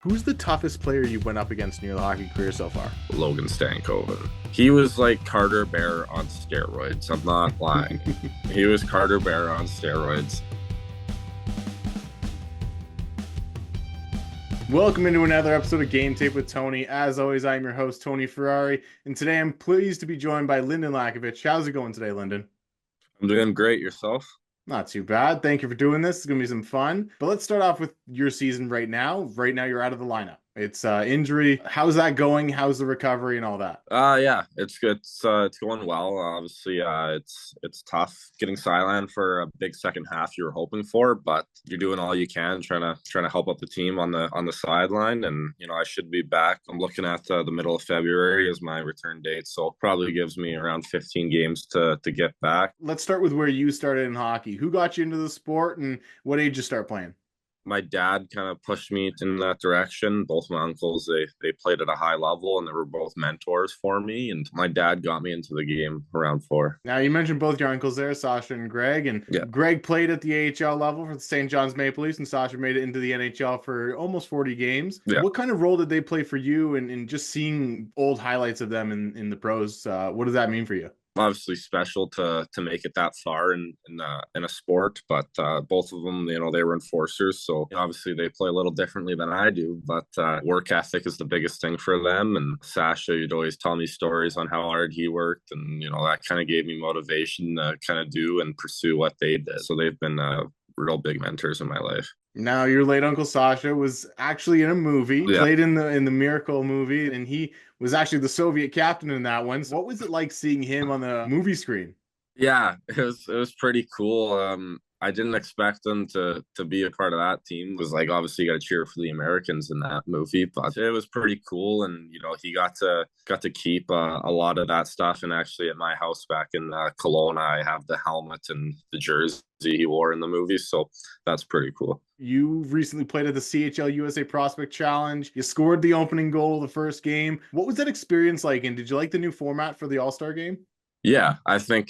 Who's the toughest player you went up against in your hockey career so far? Logan Stankoven. He was like Carter Bear on steroids. I'm not lying. He was Carter Bear on steroids. Welcome into another episode of Game Tape with Tony. As always, I'm your host, Tony Ferrari, and today I'm pleased to be joined by Lynden Lakovic. How's it going today, Lyndon? I'm doing great. Yourself? Not too bad. Thank you for doing this. It's going to be some fun. But let's start off with your season right now. Right now, you're out of the lineup. It's injury. How's that going? How's the recovery and all that? Yeah, it's good. It's going well. Obviously, it's tough getting sidelined for a big second half you were hoping for, but you're doing all you can, trying to help out the team on the sideline. And I should be back. I'm looking at the middle of February as my return date, so probably gives me around 15 games to get back. Let's start with where you started in hockey. Who got you into the sport, and what age did you start playing? My dad kind of pushed me in that direction. Both my uncles, they played at a high level and they were both mentors for me. And my dad got me into the game around 4. Now, you mentioned both your uncles there, Sasha and Greg, and Yeah. Greg played at the AHL level for the St. John's Maple Leafs, and Sasha made it into the NHL for almost 40 games. Yeah. What kind of role did they play for you, and just seeing old highlights of them in the pros, what does that mean for you? Obviously special to make it that far in a sport, but both of them, they were enforcers, so obviously they play a little differently than I do, but work ethic is the biggest thing for them. And Sasha, you'd always tell me stories on how hard he worked, and that kind of gave me motivation to kind of do and pursue what they did. So they've been real big mentors in my life. Now, your late uncle Sasha was actually in a movie, played in the Miracle movie, and he was actually the Soviet captain in that one. So what was it like seeing him on the movie screen? Yeah, it was pretty cool. I didn't expect them to be a part of that team. It was like, obviously you got to cheer for the Americans in that movie, but it was pretty cool. And he got to keep a lot of that stuff. And actually at my house back in Kelowna, I have the helmet and the jersey he wore in the movie, so that's pretty cool. You recently played at the CHL USA Prospect Challenge. You scored the opening goal of the first game. What was that experience like, and did you like the new format for the All-Star game? Yeah, I think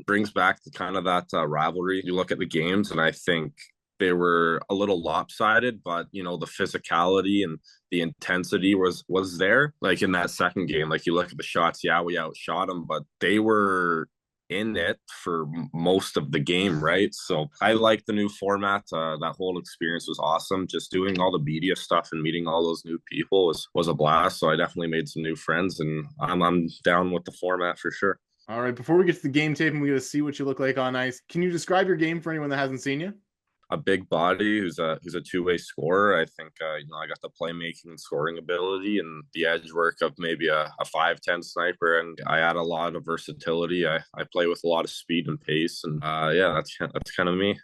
brings back to kind of that rivalry. You look at the games, and I think they were a little lopsided, but the physicality and the intensity was there. Like in that second game, like you look at the shots, yeah, we outshot them, but they were in it for most of the game, right? So I like the new format. That whole experience was awesome. Just doing all the media stuff and meeting all those new people was a blast. So I definitely made some new friends, and I'm down with the format for sure. All right, before we get to the game tape and we get to see what you look like on ice, can you describe your game for anyone that hasn't seen you? A big body who's a two-way scorer. I think I got the playmaking and scoring ability and the edge work of maybe a 5'10" sniper, and I add a lot of versatility. I play with a lot of speed and pace, and yeah, that's kind of me.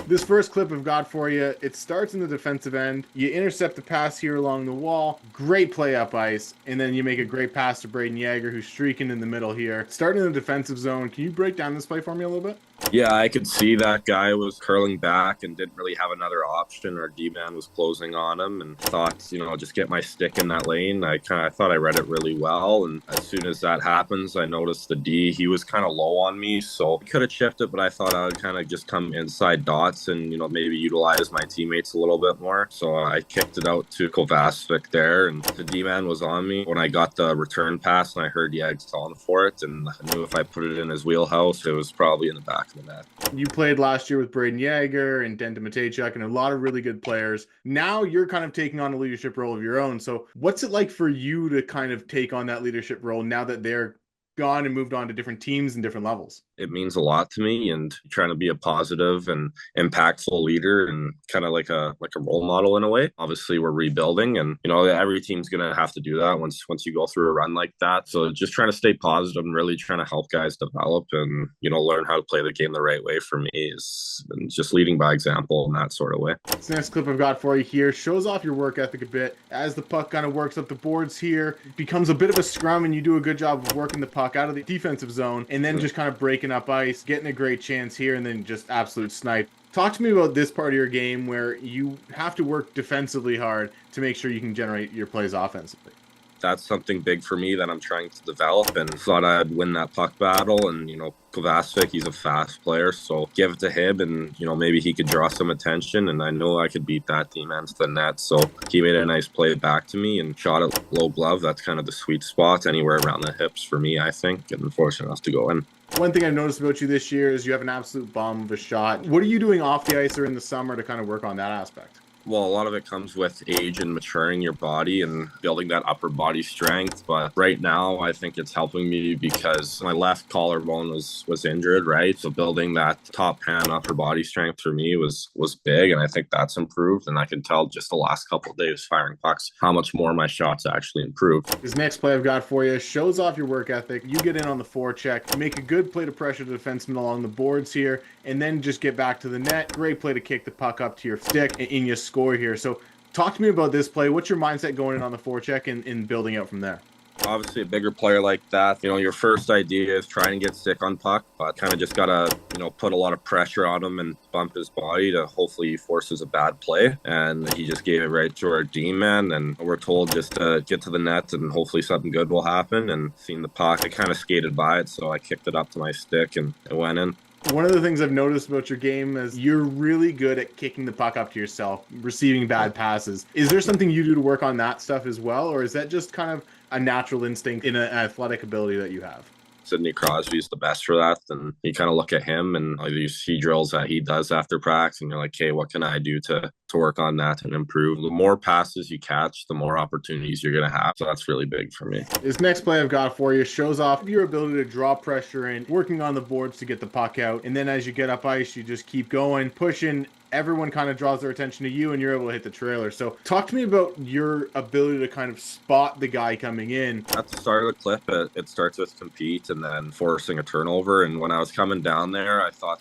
This first clip I've got for you, it starts in the defensive end. You intercept the pass here along the wall. Great play up ice. And then you make a great pass to Brainiac, who's streaking in the middle here. Starting in the defensive zone. Can you break down this play for me a little bit? Yeah, I could see that guy was curling back and didn't really have another option. Our D-man was closing on him and thought, just get my stick in that lane. I thought I read it really well. And as soon as that happens, I noticed the D, he was kind of low on me. So I could have chipped it, but I thought I would kind of just come inside dots and, maybe utilize my teammates a little bit more. So I kicked it out to Kovacic there, and the D-man was on me. When I got the return pass and I heard Yags calling for it, and I knew if I put it in his wheelhouse, it was probably in the back of the net. You played last year with Brainiac and Denton Matejchuk and a lot of really good players. Now you're kind of taking on a leadership role of your own. So what's it like for you to kind of take on that leadership role now that they're gone and moved on to different teams and different levels? It means a lot to me, and trying to be a positive and impactful leader and kind of like a role model in a way. Obviously we're rebuilding, and every team's gonna have to do that once you go through a run like that. So just trying to stay positive and really trying to help guys develop and learn how to play the game the right way for me is and just leading by example in that sort of way. This next clip I've got for you here shows off your work ethic a bit. As the puck kind of works up the boards here, it becomes a bit of a scrum, and you do a good job of working the puck out of the defensive zone and then just kind of breaking up ice, getting a great chance here, and then just absolute snipe. Talk to me about this part of your game where you have to work defensively hard to make sure you can generate your plays offensively. that's something big for me that I'm trying to develop, and thought I'd win that puck battle. And, Kovacic, he's a fast player, so give it to him, and, maybe he could draw some attention, and I know I could beat that D-man to the net. So he made a nice play back to me and shot it low glove. That's kind of the sweet spot, anywhere around the hips for me, I think, and fortunate enough to go in. One thing I've noticed about you this year is you have an absolute bomb of a shot. What are you doing off the ice or in the summer to kind of work on that aspect? Well, a lot of it comes with age and maturing your body and building that upper body strength. But right now, I think it's helping me because my left collarbone was injured, right? So building that top hand upper body strength for me was big, and I think that's improved. And I can tell just the last couple of days firing pucks how much more my shots actually improved. This next play I've got for you shows off your work ethic. You get in on the forecheck, make a good play to pressure the defenseman along the boards here, and then just get back to the net. Great play to kick the puck up to your stick, and you score here. So talk to me about this play. What's your mindset going in on the forecheck and building out from there? Obviously, a bigger player like that, your first idea is try and get stick on puck, but kind of just got to, put a lot of pressure on him and bump his body to hopefully he forces a bad play. And he just gave it right to our D-man, and we're told just to get to the net and hopefully something good will happen. And seeing the puck, I kind of skated by it, so I kicked it up to my stick and it went in. One of the things I've noticed about your game is you're really good at kicking the puck up to yourself, receiving bad passes. Is there something you do to work on that stuff as well, or is that just kind of a natural instinct in an athletic ability that you have? Sidney Crosby's the best for that, and you kind of look at him and like these sea drills that he does after practice, and you're like, hey, what can I do to work on that and improve? The more passes you catch, the more opportunities you're going to have. So that's really big for me. This next play I've got for you shows off your ability to draw pressure in, working on the boards to get the puck out, and then as you get up ice, you just keep going, pushing. Everyone kind of draws their attention to you and you're able to hit the trailer. So talk to me about your ability to kind of spot the guy coming in. At the start of the clip, it starts with compete and then forcing a turnover. And when I was coming down there, I thought,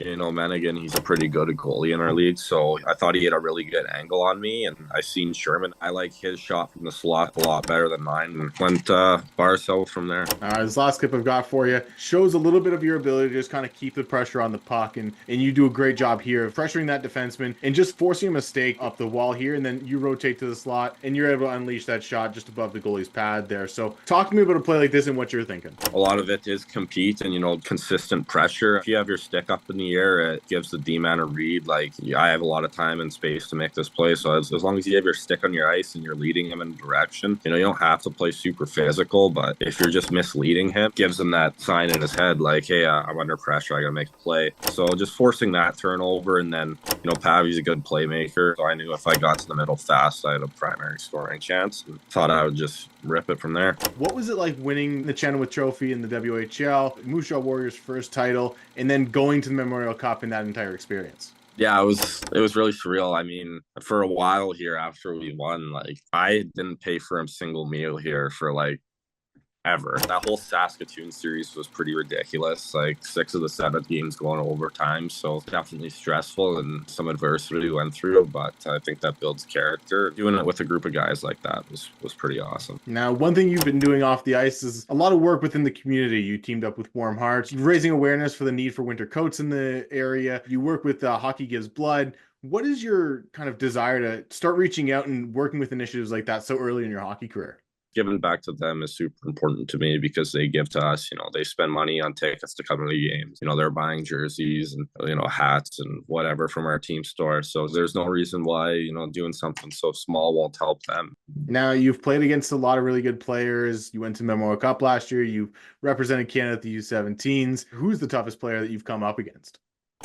Mennigan, he's a pretty good goalie in our league. So I thought he had a really good angle on me. And I seen Sherman. I like his shot from the slot a lot better than mine. And went bars out from there. This last clip I've got for you shows a little bit of your ability to just kind of keep the pressure on the puck. And you do a great job here of pressuring that defenseman and just forcing a mistake up the wall here. And then you rotate to the slot and you're able to unleash that shot just above the goalie's pad there. So talk to me about a play like this and what you're thinking. A lot of it is compete and, consistent pressure. If you have your stick up in the air, it gives the D-man a read. Like, I have a lot of time and space to make this play. So as long as you have your stick on your ice and you're leading him in direction, you don't have to play super physical, but if you're just misleading him, gives him that sign in his head like, hey, I'm under pressure, I gotta make a play. So just forcing that turnover, and then, Pavy's a good playmaker. So I knew if I got to the middle fast, I had a primary scoring chance, and thought I would just rip it from there. What was it like winning the Chenoweth Trophy in the WHL, Moose Jaw Warriors' first title, and then going to the Memorial Cup in that entire experience? Yeah, it was really surreal. I mean, for a while here after we won, like, I didn't pay for a single meal here for like ever. That whole Saskatoon series was pretty ridiculous. Like 6 of the 7 games going overtime, so definitely stressful and some adversity we went through. But I think that builds character. Doing it with a group of guys like that was pretty awesome. Now, one thing you've been doing off the ice is a lot of work within the community. You teamed up with Warm Hearts, raising awareness for the need for winter coats in the area. You work with Hockey Gives Blood. What is your kind of desire to start reaching out and working with initiatives like that so early in your hockey career? Giving back to them is super important to me because they give to us, they spend money on tickets to come to the games. They're buying jerseys and, hats and whatever from our team store. So there's no reason why, doing something so small won't help them. Now, you've played against a lot of really good players. You went to Memorial Cup last year. You represented Canada at the U17s. Who's the toughest player that you've come up against?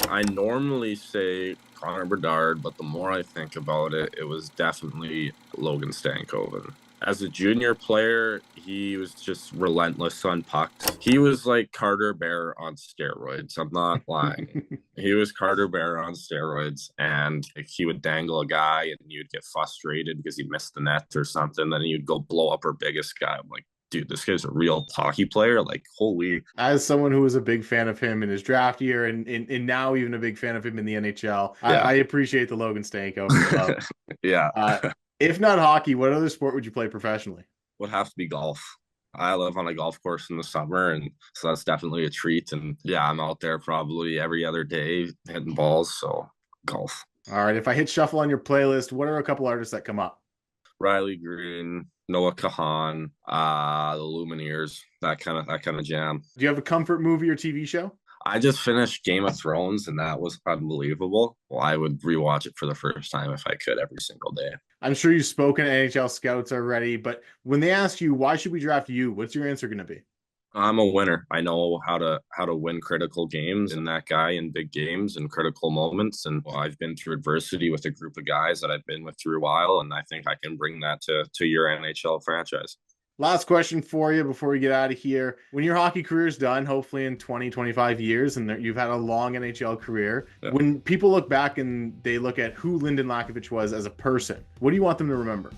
I normally say Connor Bedard, but the more I think about it, it was definitely Logan Stankoven. As a junior player, he was just relentless on pucks. He was like Carter Bear on steroids. I'm not lying. He was Carter Bear on steroids, and he would dangle a guy and you'd get frustrated because he missed the net or something. Then you'd go blow up our biggest guy. I'm like, dude, this guy's a real hockey player. Like, holy. As someone who was a big fan of him in his draft year and now even a big fan of him in the NHL, yeah. I appreciate the Logan Stankoven. Yeah. If not hockey, what other sport would you play professionally? Would have to be golf. I live on a golf course in the summer, and so that's definitely a treat. And yeah, I'm out there probably every other day hitting balls, so golf. All right, if I hit shuffle on your playlist, what are a couple artists that come up? Riley Green, Noah Kahan, the Lumineers, that kind of jam. Do you have a comfort movie or TV show? I just finished Game of Thrones and that was unbelievable. Well, I would rewatch it for the first time if I could every single day. I'm sure you've spoken to NHL scouts already, but when they ask you, why should we draft you? What's your answer going to be? I'm a winner. I know how to win critical games and that guy in big games and critical moments. And I've been through adversity with a group of guys that I've been with through a while, and I think I can bring that to your NHL franchise. Last question for you before we get out of here. When your hockey career is done, hopefully in 20, 25 years, and you've had a long NHL career, Yeah. when people look back and they look at who Lynden Lakovic was as a person, what do you want them to remember?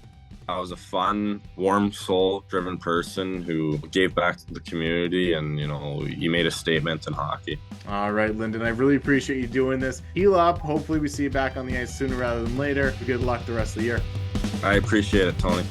I was a fun, warm soul driven person who gave back to the community, and he made a statement in hockey. All right, Lyndon, I really appreciate you doing this. Heal up. Hopefully we see you back on the ice sooner rather than later. Good luck the rest of the year. I appreciate it, Tony.